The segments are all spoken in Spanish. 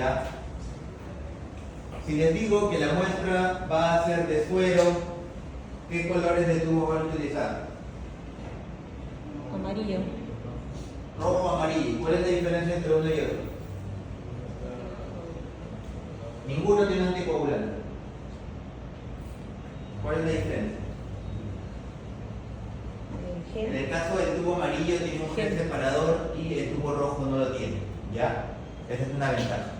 ¿ya? Si les digo que la muestra va a ser de suero, ¿qué colores de tubo van a utilizar? Amarillo. Rojo o amarillo. ¿Cuál es la diferencia entre uno y otro? Ninguno tiene anticoagulante. ¿Cuál es la diferencia? En el caso del tubo amarillo tiene un gel separador y el tubo rojo no lo tiene, ¿ya? Esa es una ventaja.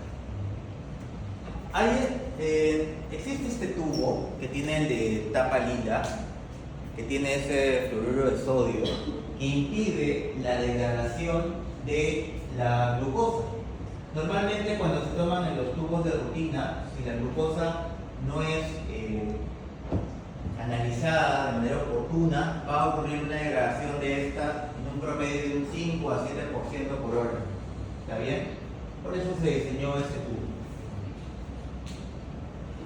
Existe este tubo que tiene el de tapa lila, que tiene ese fluoruro de sodio, que impide la degradación de la glucosa. Normalmente cuando se toman en los tubos de rutina, si la glucosa no es analizada de manera oportuna, va a ocurrir una degradación de esta en un promedio de un 5 a 7% por hora. ¿Está bien? Por eso se diseñó este tubo.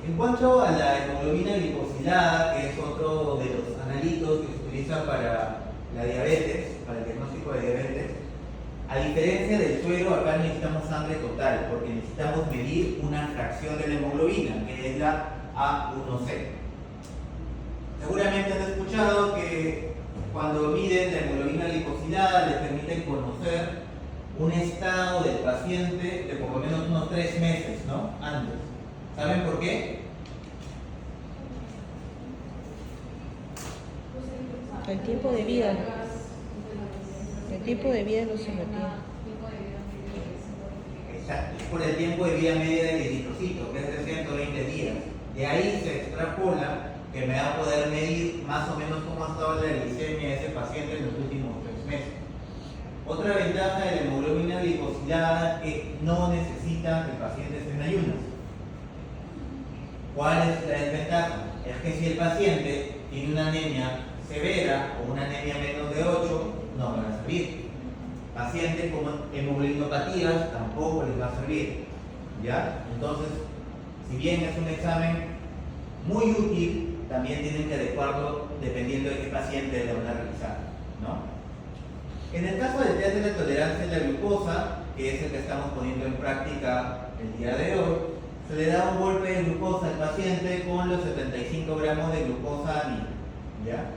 En cuanto a la hemoglobina glicosilada, que es otro de los analitos que se utiliza para la diabetes, para el diagnóstico de diabetes, a diferencia del suero, acá necesitamos sangre total, porque necesitamos medir una fracción de la hemoglobina, que es la A1C. Seguramente han escuchado que cuando miden la hemoglobina glicosilada les permiten conocer un estado del paciente de por lo menos unos 3 meses, ¿no? Antes. ¿Saben por qué? El tiempo de vida. El tiempo de vida no se lo tiene. Exacto, es por el tiempo de vida media del eritrocito, que es de 120 días. De ahí se extrapola que me va a poder medir más o menos cómo ha estado la glicemia de ese paciente en los últimos 3 meses. Otra ventaja de la hemoglobina glicosilada es que no necesita que el paciente esté en ayunas. ¿Cuál es la desventaja? Es que si el paciente tiene una anemia severa o una anemia menos de 8, no van a servir. Pacientes con hemoglobinopatías tampoco les va a servir. ¿Ya? Entonces, si bien es un examen muy útil, también tienen que adecuarlo dependiendo de qué paciente lo van a realizar, ¿no? En el caso del test de la tolerancia a la glucosa, que es el que estamos poniendo en práctica el día de hoy, se le da un golpe de glucosa al paciente con los 75 gramos de glucosa anímica, ¿ya?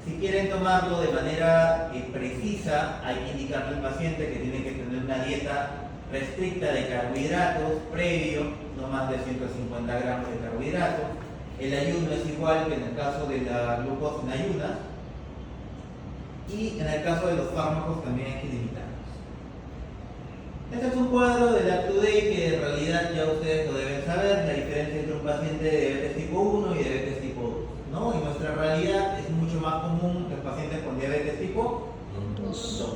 Si quieren tomarlo de manera precisa, hay que indicarle al paciente que tiene que tener una dieta restricta de carbohidratos previo, no más de 150 gramos de carbohidratos. El ayuno es igual que en el caso de la glucosa en ayunas. Y en el caso de los fármacos también hay que limitarlos. Este es un cuadro del Up-to-Date que en realidad ya ustedes lo deben saber, la diferencia entre un paciente de diabetes tipo 1 y diabetes tipo 2, ¿no? En nuestra realidad es mucho más común los pacientes con diabetes tipo 2.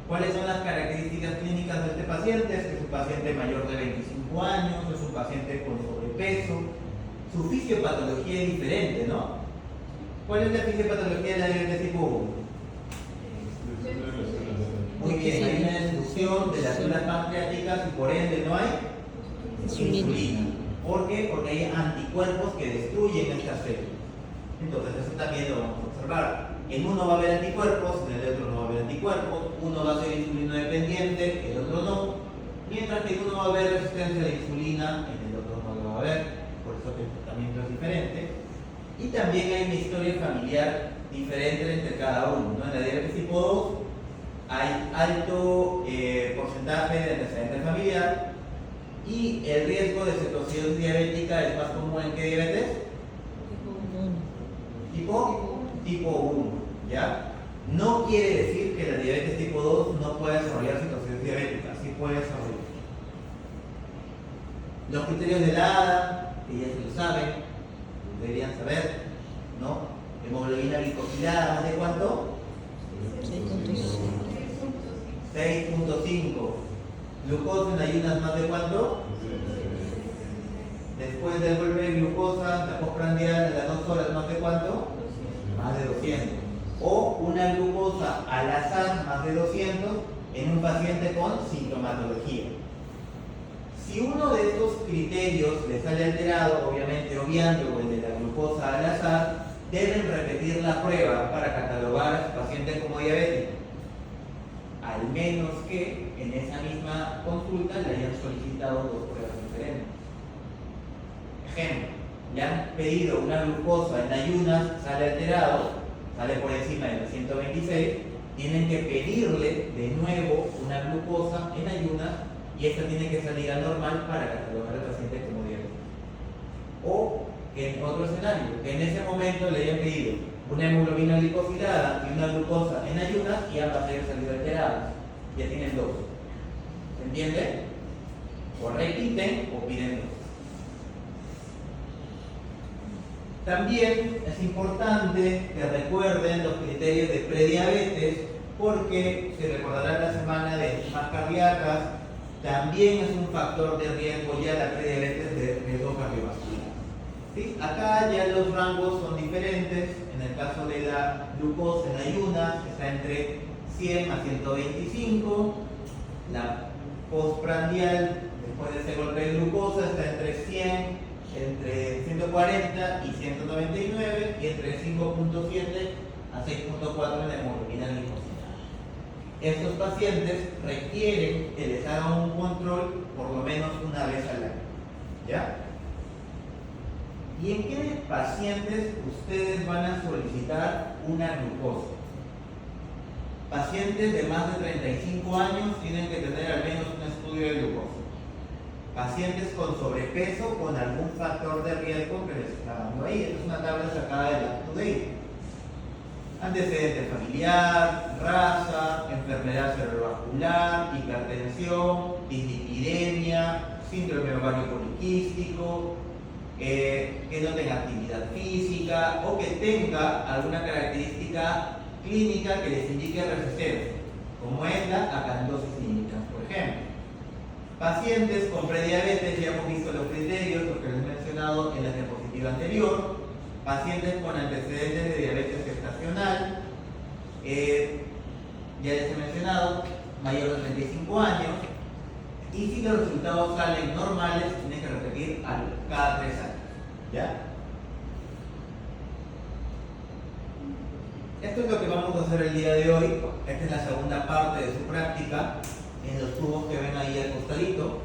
¿Cuáles son las características clínicas de este paciente? Es un paciente mayor de 25 años, es un paciente con sobrepeso, su fisiopatología es diferente, ¿no? ¿Cuál es la fisiopatología de la diabetes tipo 1? Muy bien, hay una destrucción de las células pancreáticas y por ende no hay insulina. ¿Por qué? Porque hay anticuerpos que destruyen estas células. Entonces eso también lo vamos a observar. En uno va a haber anticuerpos, en el otro no va a haber anticuerpos. Uno va a ser insulino dependiente, el otro no. Mientras que en uno va a haber resistencia a la insulina, en el otro no lo va a haber. Por eso que el tratamiento es diferente. Y también hay una historia familiar diferente entre cada uno, ¿no? En la diabetes tipo 2 hay alto porcentaje de antecedente familiar y el riesgo de cetocidosis diabética es más común en qué diabetes? Tipo 1, ¿ya? No quiere decir que la diabetes tipo 2 no pueda desarrollar cetocidosis diabética, sí puede desarrollar. Los criterios de la ADA, que ya se lo saben, deberían saber, ¿no? Hemoglobina glicosilada, ¿más de cuánto? 6.5. Glucosa en ayunas, ¿más de cuánto? Después del golpe de glucosa, la postprandial a las 2 horas, ¿más de cuánto? Más de 200. O una glucosa al azar, más de 200, en un paciente con sintomatología. Si uno de estos criterios le sale alterado, obviamente obviando el de la glucosa al azar, deben repetir la prueba para catalogar a su paciente como diabético. al menos que en esa misma consulta le hayan solicitado dos pruebas diferentes. Ejemplo, le han pedido una glucosa en ayunas, sale alterado, sale por encima de los 126, tienen que pedirle de nuevo una glucosa en ayunas y esta tiene que salir anormal para catalogar al paciente como diabético. O que en otro escenario, que en ese momento le hayan pedido una hemoglobina glicosilada y una glucosa en ayunas y ambas hayan salido alteradas. Ya tienen dos. ¿Se entiende? O repiten o piden dos. También es importante que recuerden los criterios de prediabetes porque se recordará la semana de enzimas cardíacas, también es un factor de riesgo ya la prediabetes de riesgo cardiovascular. ¿Sí? Acá ya los rangos son diferentes. En el caso de la glucosa en ayunas está entre 100 a 125, la postprandial después de ese golpe de glucosa está entre 100, entre 140 y 199 y entre 5.7 a 6.4 en la hemoglobina glicosilada. Estos pacientes requieren que les haga un control por lo menos una vez al año. ¿Ya? ¿Y en qué pacientes ustedes van a solicitar una glucosa? Pacientes de más de 35 años tienen que tener al menos un estudio de glucosa. Pacientes con sobrepeso con algún factor de riesgo que les está dando ahí. Esta es una tabla sacada de la UpToDate. Antecedente familiar, raza, enfermedad cerebrovascular, hipertensión, dislipidemia, síndrome ovario poliquístico, que no tenga actividad física o que tenga alguna característica clínica que les indique RC0, como es la acandosis clínica, por ejemplo. Pacientes con prediabetes, ya hemos visto los criterios, los que les he mencionado en la diapositiva anterior. Pacientes con antecedentes de diabetes gestacional, ya les he mencionado, mayor de 35 años. Y si los resultados salen normales, tienen que repetir cada 3 años. ¿Ya? Esto es lo que vamos a hacer el día de hoy. Esta es la segunda parte de su práctica. En los tubos que ven ahí al costadito,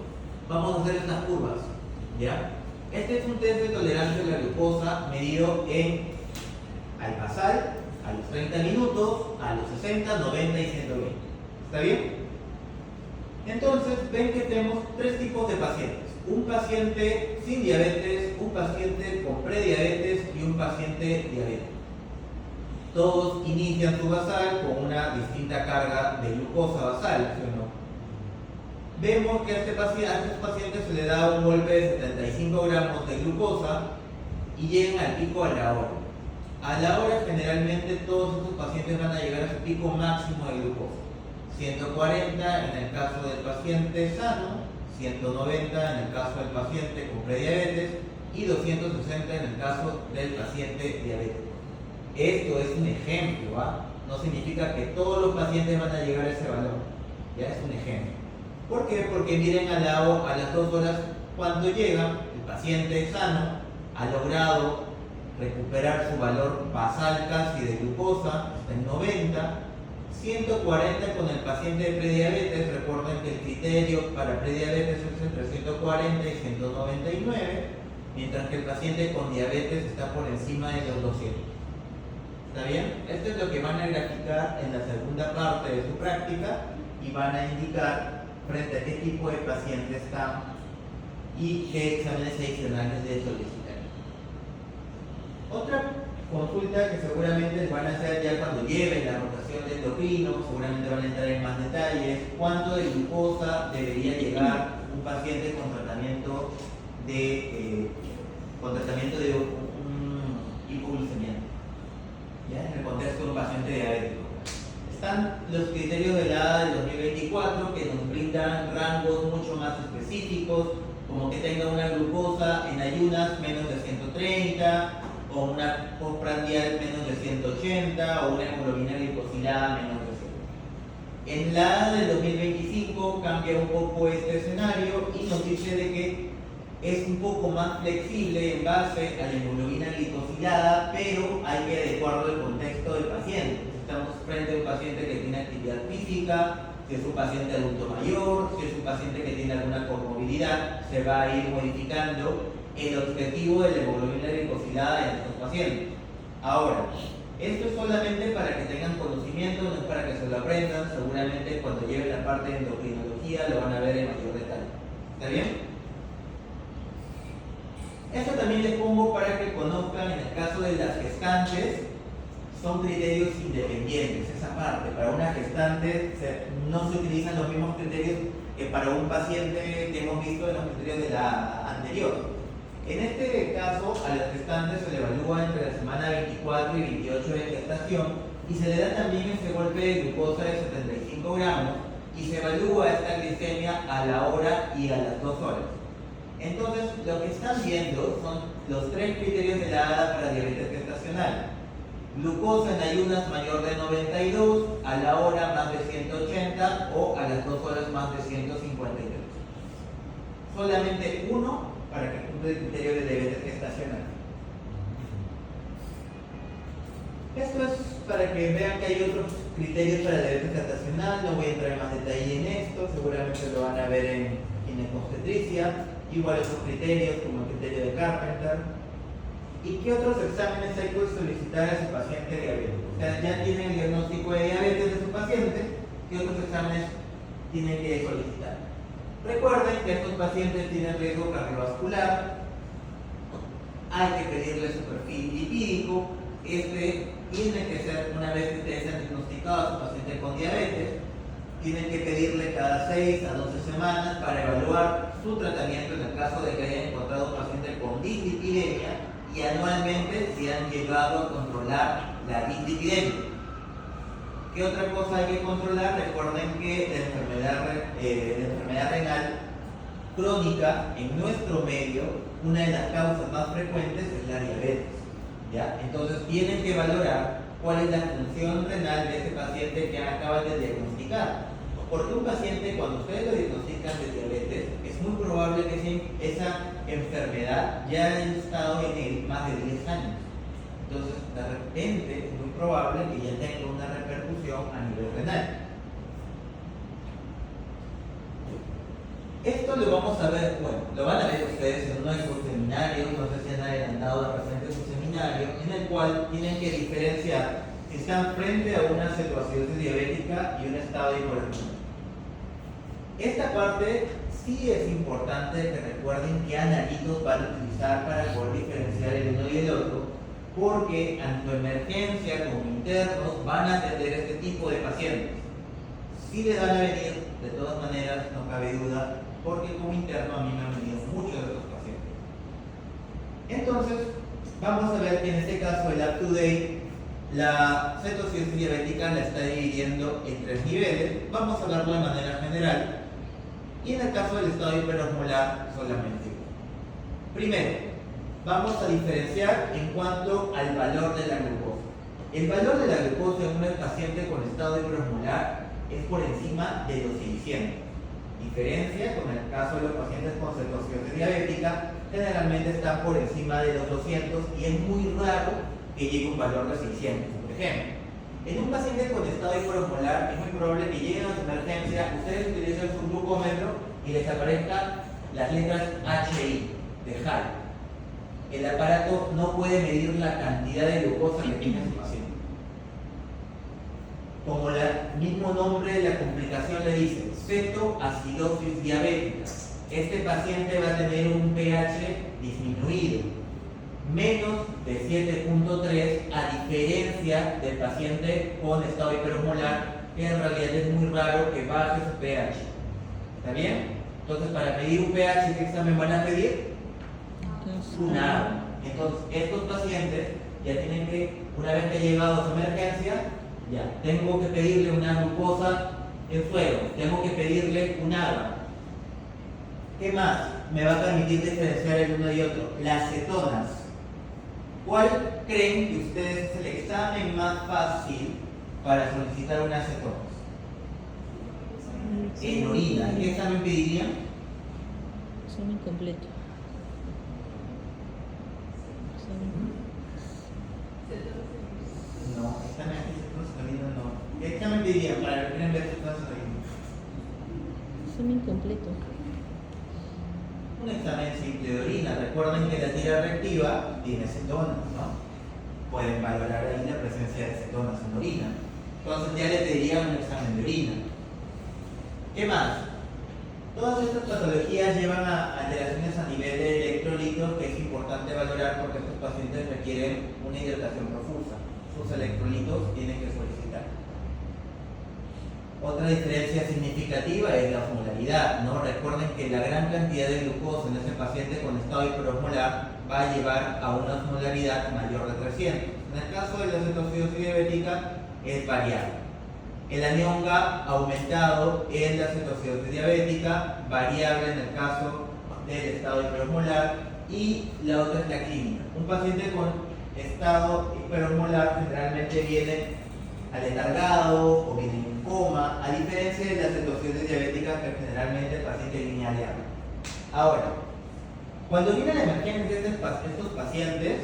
vamos a hacer estas curvas. ¿Ya? Este es un test de tolerancia a la glucosa medido en alpasal, a los 30 minutos, a los 60, 90 y 120. ¿Está bien? Entonces, ven que tenemos tres tipos de pacientes. Un paciente sin diabetes, un paciente con prediabetes y un paciente diabético. Todos inician su basal con una distinta carga de glucosa basal, ¿sí o no? Vemos que a estos pacientes se le da un golpe de 75 gramos de glucosa y llegan al pico a la hora. A la hora generalmente todos estos pacientes van a llegar a su pico máximo de glucosa. 140 en el caso del paciente sano, 190 en el caso del paciente con prediabetes y 260 en el caso del paciente diabético. Esto es un ejemplo, ¿ah? No significa que todos los pacientes van a llegar a ese valor. Ya es un ejemplo. ¿Por qué? Porque miren a las 2 horas cuando llega, el paciente sano ha logrado recuperar su valor basal casi de glucosa hasta el 90, 140 con el paciente de prediabetes. Recuerden que el criterio para prediabetes es entre 140 y 199, mientras que el paciente con diabetes está por encima de los 200. ¿Está bien? Esto es lo que van a graficar en la segunda parte de su práctica y van a indicar frente a qué tipo de paciente están y qué exámenes adicionales de solicitar. Otra consulta que seguramente van a hacer ya cuando lleven la rotación de endocrino, seguramente van a entrar en más detalles. ¿Cuánto de glucosa debería llegar un paciente con tratamiento de hipoglucemia? ¿Ya? En el contexto de un paciente diabético. Están los criterios de la ADA del 2024 que nos brindan rangos mucho más específicos, como que tenga una glucosa en ayunas menos de 130, o una postprandial menos de 180, o una hemoglobina glicosilada menos de 100. En la ADA del 2025 cambia un poco este escenario y nos dice de que es un poco más flexible en base a la hemoglobina glicosilada, pero hay que adecuarlo al contexto del paciente. Estamos frente a un paciente que tiene actividad física, si es un paciente adulto mayor, si es un paciente que tiene alguna comorbilidad, se va a ir modificando el objetivo de la hemoglobina glicosilada en estos pacientes. Ahora, esto es solamente para que tengan conocimiento, no es para que se lo aprendan. Seguramente cuando lleven la parte de endocrinología lo van a ver en mayor detalle. ¿Está bien? Esto también les pongo para que conozcan, en el caso de las gestantes, son criterios independientes, esa parte. Para una gestante no se utilizan los mismos criterios que para un paciente que hemos visto en los criterios de la anterior. En este caso, a las gestantes se le evalúa entre la semana 24 y 28 de gestación y se le da también ese golpe de glucosa de 75 gramos y se evalúa esta glicemia a la hora y a las 2 horas. Entonces, lo que están viendo son los 3 criterios de la ADA para diabetes gestacional. Glucosa en ayunas mayor de 92, a la hora más de 180 o a las 2 horas más de 153. Solamente uno para que cumple el criterio de diabetes gestacional. Esto es para que vean que hay otros criterios para la diabetes gestacional. No voy a entrar en más detalle en esto, seguramente lo van a ver en ginecobstetricia. Igual otros criterios como el criterio de Carpenter. ¿Y qué otros exámenes hay que solicitar a su paciente diabético? O sea, ya tienen el diagnóstico de diabetes de su paciente, ¿qué otros exámenes tienen que solicitar? Recuerden que estos pacientes tienen riesgo cardiovascular, hay que pedirle su perfil lipídico, tiene que ser, una vez que ustedes han diagnosticado a su paciente con diabetes, tienen que pedirle cada 6 a 12 semanas para evaluar su tratamiento en el caso de que hayan encontrado un paciente con dislipidemia y anualmente si han llegado a controlar la dislipidemia. ¿Qué otra cosa hay que controlar? Recuerden que la enfermedad renal crónica en nuestro medio, una de las causas más frecuentes es la diabetes. ¿Ya? Entonces tienen que valorar cuál es la función renal de ese paciente que acaban de diagnosticar. Porque un paciente, cuando ustedes lo diagnostican de diabetes, es muy probable que esa enfermedad ya haya estado en él más de 10 años. Entonces, de repente, es muy probable que ya tenga una repercusión a nivel renal. Esto lo vamos a ver, bueno, lo van a ver ustedes en uno de sus seminarios, no sé si han adelantado la presente de su seminario, en el cual tienen que diferenciar si están frente a una cetoacidosis diabética y un estado de hipotensión. Esta parte sí es importante que recuerden qué analitos van a utilizar para poder diferenciar el uno y el otro, porque ante emergencia como internos van a atender este tipo de pacientes. Sí les van a venir, de todas maneras, no cabe duda, porque como interno a mí me han venido muchos de estos pacientes. Entonces, vamos a ver que en este caso el up-to-date, la cetoacidosis diabética la está dividiendo en 3 niveles. Vamos a hablarlo de manera general. Y en el caso del estado hiperosmolar, solamente uno. Primero, vamos a diferenciar en cuanto al valor de la glucosa. El valor de la glucosa en un paciente con estado hiperosmolar es por encima de los 600. Diferencia con el caso de los pacientes con cetoacidosis diabética, generalmente están por encima de los 200 y es muy raro que llegue un valor de 600. Por ejemplo, en un paciente con estado hiperosmolar es muy probable que lleguen a su emergencia, ustedes utilicen su glucómetro y les aparezcan las letras HI de HI. El aparato no puede medir la cantidad de glucosa que tiene su paciente. Como el mismo nombre de la complicación le dice, cetoacidosis diabética, este paciente va a tener un pH disminuido, menos de 7.3, a diferencia del paciente con estado hiperosmolar, que en realidad es muy raro que baje su pH. ¿Está bien? Entonces, para medir un pH, ¿qué examen van a pedir? Un agua. Entonces, estos pacientes ya tienen que, una vez que ha llegado a su emergencia, ya, tengo que pedirle una glucosa en suero, tengo que pedirle un agua. ¿Qué más me va a permitir diferenciar el uno y otro? Las cetonas. ¿Cuál creen que ustedes es el examen más fácil para solicitar unas cetonas? En orina. ¿Qué examen pedirían? Examen completo. No, examen de cetonas en orina no. ¿Qué examen pedirían para ver cetonas en orina? Examen completo. Un examen simple de orina. Recuerden que la tira reactiva tiene cetonas, ¿no? Pueden valorar ahí la presencia de cetonas en la orina. Entonces ya le pedirían un examen de orina. ¿Qué más? Todas estas patologías llevan a alteraciones a nivel de electrolitos que es importante valorar porque estos pacientes requieren una hidratación profusa. Sus electrolitos tienen que solicitar. Otra diferencia significativa es la osmolaridad, ¿no? Recuerden que la gran cantidad de glucosa en ese paciente con estado hiperosmolar va a llevar a una osmolaridad mayor de 300. En el caso de la cetoacidosis diabética es variable. El anión GAP aumentado en la cetoacidosis diabética, variable en el caso del estado hiperosmolar, y la otra es la clínica. Un paciente con estado hiperosmolar generalmente viene aletargado o viene en coma, a diferencia de la cetoacidosis diabética que generalmente el paciente viene aleado. Ahora, cuando viene la emergencia de estos pacientes,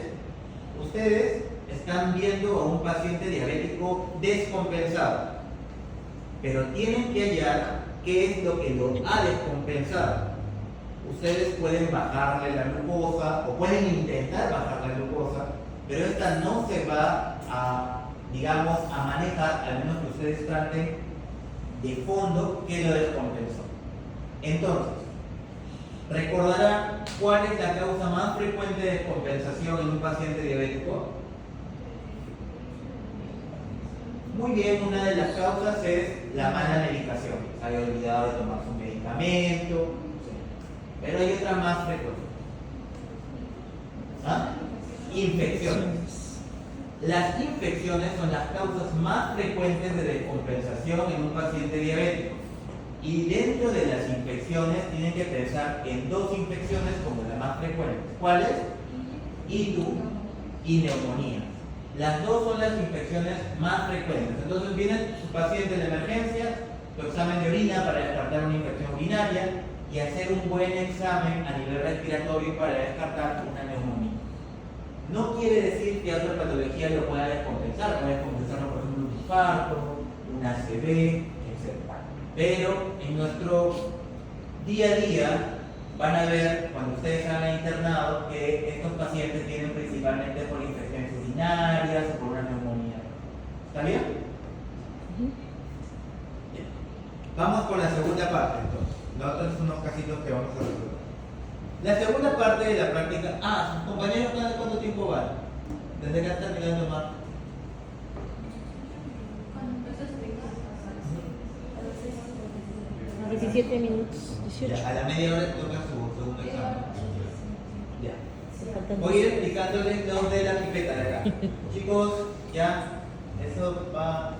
ustedes están viendo a un paciente diabético descompensado, pero tienen que hallar qué es lo que lo ha descompensado. Ustedes pueden bajarle la glucosa o pueden intentar bajar la glucosa, pero esta no se va a, digamos, a manejar, al menos que ustedes traten de fondo qué lo descompensó. Entonces, recordarán cuál es la causa más frecuente de descompensación en un paciente diabético. Muy bien, una de las causas es la mala medicación. Se haya olvidado de tomar su medicamento, sí. Pero hay otra más frecuente. ¿Ah? Infecciones. Las infecciones son las causas más frecuentes de descompensación en un paciente diabético. Y dentro de las infecciones tienen que pensar en dos infecciones como las más frecuentes. ¿Cuáles? ITU y neumonía. Las dos son las infecciones más frecuentes. Entonces viene su paciente en la emergencia, su examen de orina para descartar una infección urinaria y hacer un buen examen a nivel respiratorio para descartar una neumonía. No quiere decir que otra patología lo pueda descompensar, puede descompensar, por ejemplo, un infarto, un ACV, etc. Pero en nuestro día a día van a ver, cuando ustedes hagan internado, que estos pacientes tienen principalmente por infecciones urinarias o por una neumonía. ¿Está bien? Bien. Vamos con la segunda parte entonces. Los otros son unos casitos que vamos a resolver. La segunda parte de la práctica. Sus compañeros, ¿cuánto tiempo van? Desde que están terminando más. 17 minutos, 18. Ya, a la media hora toca su segundo examen. Ya. Voy a ir explicándoles los de la pipeta de acá. Chicos, ya, eso va